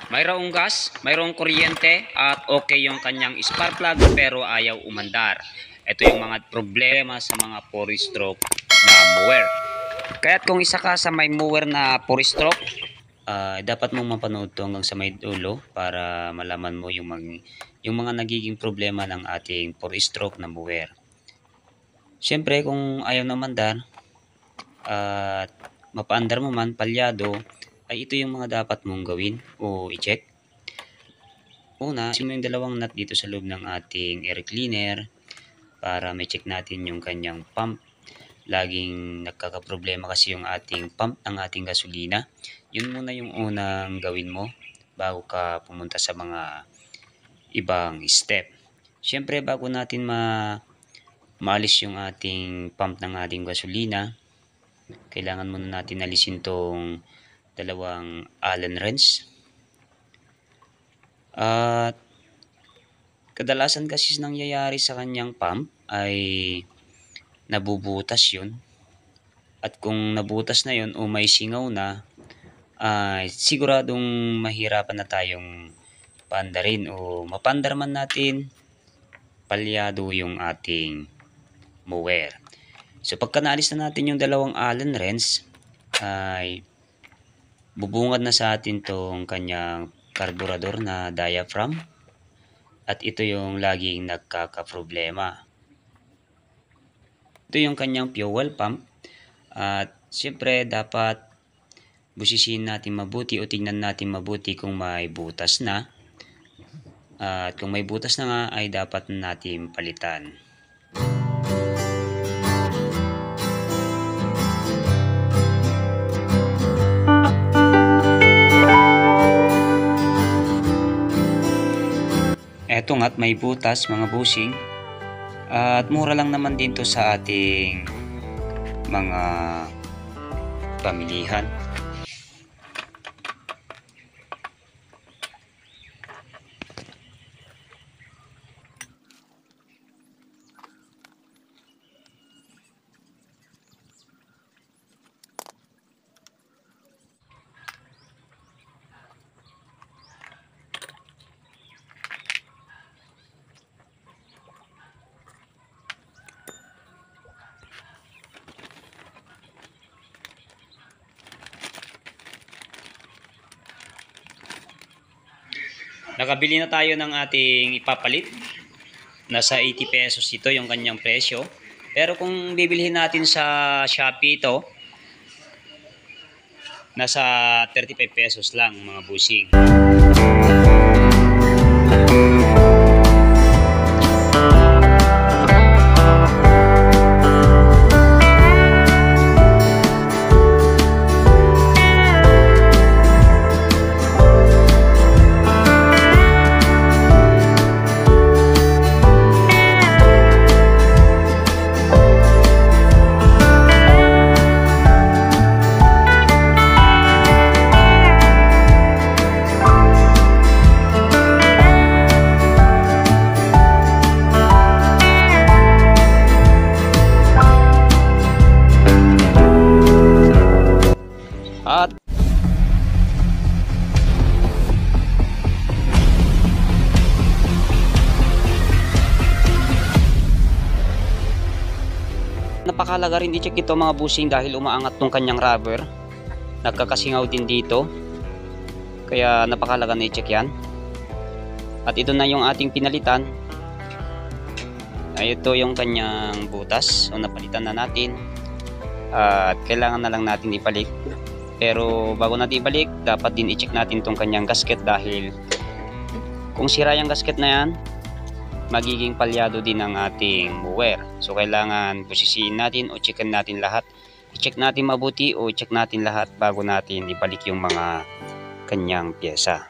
Mayroong gas, mayroong kuryente at okay yung kanyang spark plug pero ayaw umandar. Ito yung mga problema sa mga 4-stroke na mower. Kaya't kung isa ka sa may mower na 4-stroke, dapat mong mapanood to hanggang sa may dulo para malaman mo yung mga nagiging problema ng ating 4-stroke na mower. Siyempre kung ayaw na umandar at mapaandar mo man, palyado, ay ito yung mga dapat mong gawin o i-check. Una, mo yung dalawang nut dito sa loob ng ating air cleaner para may check natin yung kanyang pump. Laging nagkakaproblema kasi yung ating pump ng ating gasolina. Yun muna yung unang gawin mo bago ka pumunta sa mga ibang step. Siyempre bago natin maalis yung ating pump ng ating gasolina, kailangan muna natin alisin tong dalawang Allen wrench. At kadalasan kasi nangyayari sa kanyang pump ay nabubutas yun. At kung nabutas na yun o may singaw na, siguradong mahirapan na tayong paandarin o mapandar man natin, palyado yung ating mower. So pagka naalis na natin yung dalawang Allen wrench, ay bubungad na sa atin tong kanyang karburador na diaphragm at ito yung laging nagkakaproblema. Ito yung kanyang fuel pump at siyempre dapat busisiin natin mabuti o tingnan natin mabuti kung may butas na, at kung may butas na nga ay dapat natin palitan. Eto nga't may butas mga busing, at mura lang naman din to sa ating mga pamilihan. Nakabili na tayo ng ating ipapalit. Nasa 80 pesos ito yung kanyang presyo. Pero kung bibilhin natin sa Shopee ito, nasa 35 pesos lang mga busing. At napakahalaga rin i-check ito mga busing dahil umaangat tong kanyang rubber. Nagkakasingaw din dito. Kaya napakahalaga na i-check yan. At ito na yung ating pinalitan. Ay ito yung kanyang butas. So napalitan na natin. At kailangan na lang natin ibalik. Pero bago natin ibalik, dapat din i-check natin tong kanyang gasket dahil kung sira yung gasket na yan, magiging palyado din ang ating mower. So kailangan busisiin natin o checkin natin lahat. I-check natin mabuti o i-check natin lahat bago natin ibalik yung mga kanyang pyesa.